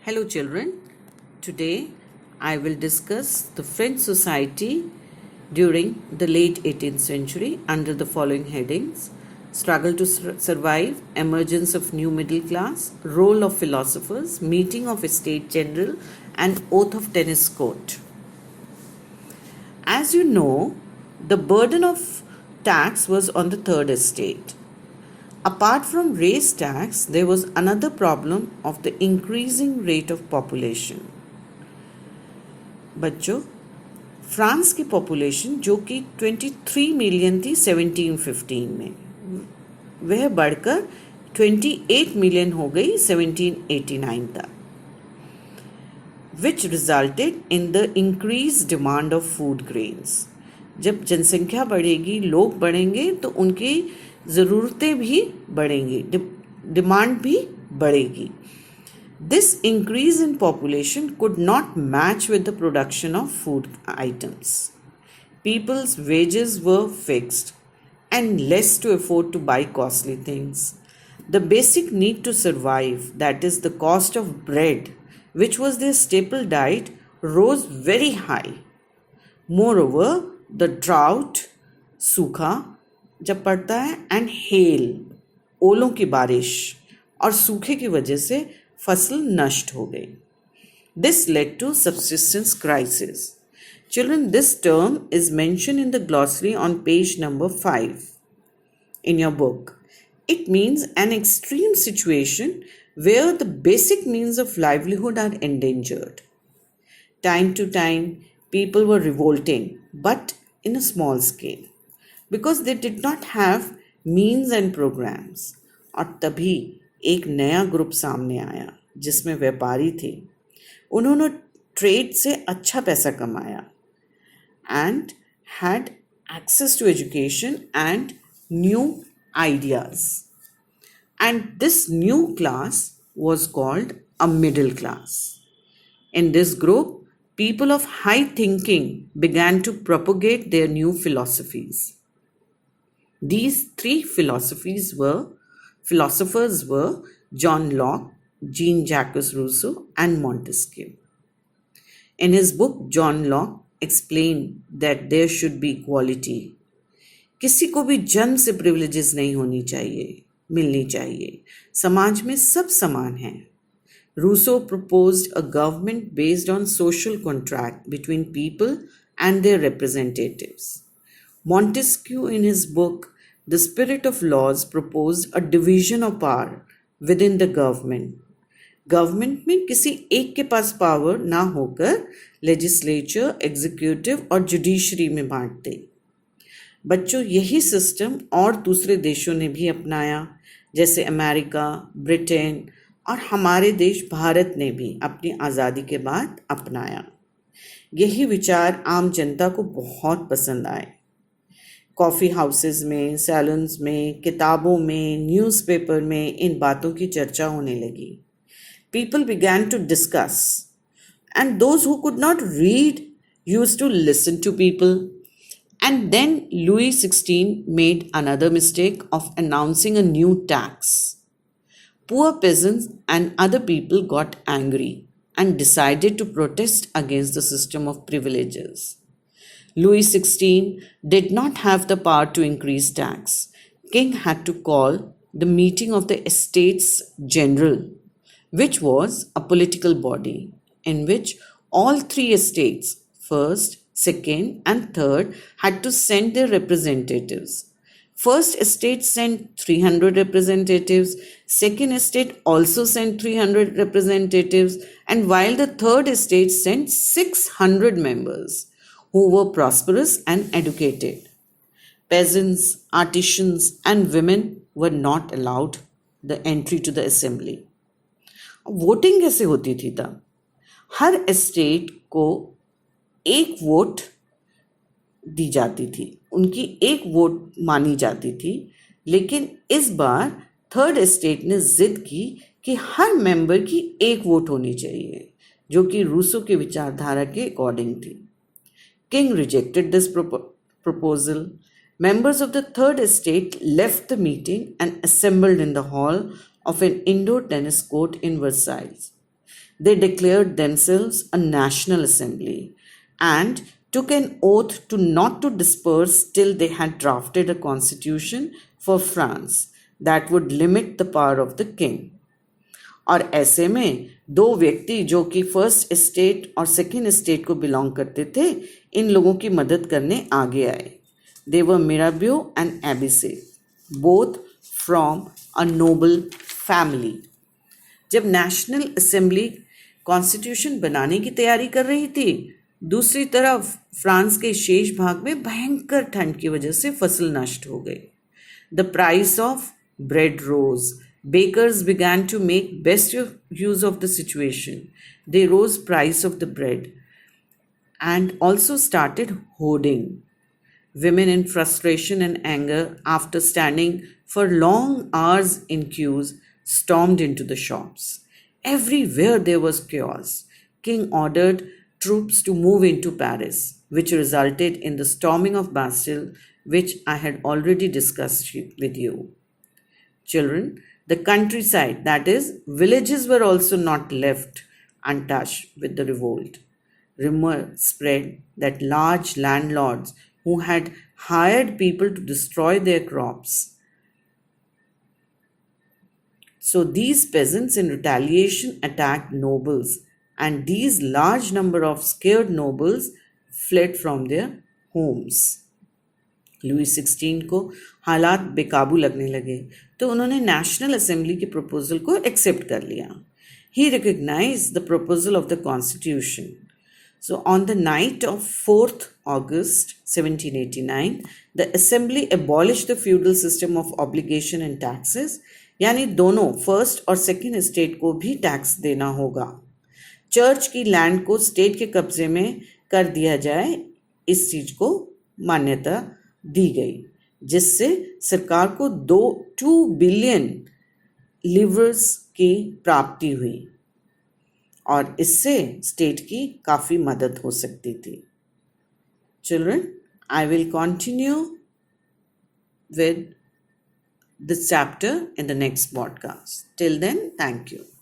Hello children, today I will discuss the French society during the late 18th century under the following headings: struggle to survive, emergence of new middle class, role of philosophers, meeting of a state general, and oath of tennis court. As you know, the burden of tax was on the third estate. Apart from race tax, there was another problem of the increasing rate of population. बच्चों, France की population जो कि 23 million थी 1715 में, वह बढ़कर 28 million हो गई 1789 तक, which resulted in the increased demand of food grains. जब जनसंख्या बढ़ेगी, लोग बढ़ेंगे, तो उनकी ज़रूरतें भी बढ़ेंगी, डिमांड भी बढ़ेगी. This increase in population could not match with the production of food items. People's wages were fixed and less to afford to buy costly things. The basic need to survive, that is the cost of bread, which was their staple diet, rose very high. Moreover, the drought, सूखा जब पड़ता है, and hell, ओलों की बारिश और सूखे की वजह से फसल नष्ट हो गई. This led to subsistence crisis. Children, this term is mention in the glossary on page number 5 in your book. It means an extreme situation where the basic means of livelihood are endangered. Time to time, people were revolting, but in a small scale, because they did not have means and programs. और तभी एक नया group सामने आया जिसमें व्यापारी थे. उन्होंने ट्रेड से अच्छा पैसा कमाया and had access to education and new ideas. And this new class was called a middle class. In this group, people of high thinking began to propagate their new philosophies. These three philosophers were John Locke, Jean-Jacques Rousseau, and Montesquieu. In his book, John Locke explained that there should be equality. किसी को भी जन्म से privileges नहीं होनी चाहिए, मिलनी चाहिए. समाज में सब समान हैं. Rousseau proposed a government based on social contract between people and their representatives. Montesquieu, in his book The Spirit of Laws, proposed a division of power within the government. Government में किसी एक के पास पावर ना होकर legislature, executive और judiciary में बांट दे. बच्चों, यही सिस्टम और दूसरे देशों ने भी अपनाया, जैसे अमेरिका, ब्रिटेन और हमारे देश भारत ने भी अपनी आज़ादी के बाद अपनाया. यही विचार आम जनता को बहुत पसंद आए. कॉफ़ी हाउसेस में, सैलून्स में, किताबों में, न्यूज़पेपर में इन बातों की चर्चा होने लगी. People began to discuss, and those who could not read used to listen to people. And then Louis XVI made another mistake of announcing a new tax. Poor peasants and other people got angry and decided to protest against the system of privileges. Louis XVI did not have the power to increase tax. King had to call the meeting of the Estates General, which was a political body in which all three estates, first, second, and third, had to send their representatives. First estate sent 300 representatives, second estate also sent 300 representatives, and while the third estate sent 600 members who were prosperous and educated. Peasants, artisans, and women were not allowed the entry to the assembly. Voting कैसे होती थी तब? हर estate को एक vote दी जाती थी, उनकी एक वोट मानी जाती थी. लेकिन इस बार थर्ड एस्टेट ने जिद की कि हर मेंबर की एक वोट होनी चाहिए, जो कि रूसो के विचारधारा के अकॉर्डिंग थी. King rejected this proposal. Members of the third estate left the meeting and assembled in the hall of an indoor tennis court in Versailles. They declared themselves a national assembly and took an oath to not to disperse till they had drafted a constitution for France that would limit the power of the king. और ऐसे में दो व्यक्ति जो कि first estate और second estate को belong करते थे, इन लोगों की मदद करने आगे आए. They were Mirabeau and Abbe Sieyes, both from a noble family. जब नेशनल असेंबली कॉन्स्टिट्यूशन बनाने की तैयारी कर रही थी, दूसरी तरफ फ्रांस के शेष भाग में भयंकर ठंड की वजह से फसल नष्ट हो गई. The price of bread rose. Bakers began to make best use of the situation. They rose price of the bread and also started hoarding. Women in frustration and anger, after standing for long hours in queues, stormed into the shops. Everywhere there was chaos. King ordered troops to move into Paris, which resulted in the storming of Bastille, which I had already discussed with you. Children, the countryside, that is, villages, were also not left untouched with the revolt. Rumor spread that large landlords who had hired people to destroy their crops. So these peasants in retaliation attacked nobles, and these large number of scared nobles fled from their homes. Louis 16 को हालात बेकाबू लगने लगे तो उन्होंने national assembly की proposal को accept कर लिया. He recognised the proposal of the constitution. So on the night of 4th August 1789 the assembly abolish the feudal system of obligation and taxes, यानी दोनों फर्स्ट और सेकेंड स्टेट को भी tax देना होगा. चर्च की लैंड को स्टेट के कब्जे में कर दिया जाए, इस चीज को मान्यता दी गई, जिससे सरकार को 2 बिलियन लिवर्स की प्राप्ति हुई और इससे स्टेट की काफ़ी मदद हो सकती थी. Children, I will continue with this chapter in the next podcast. Till then, thank you.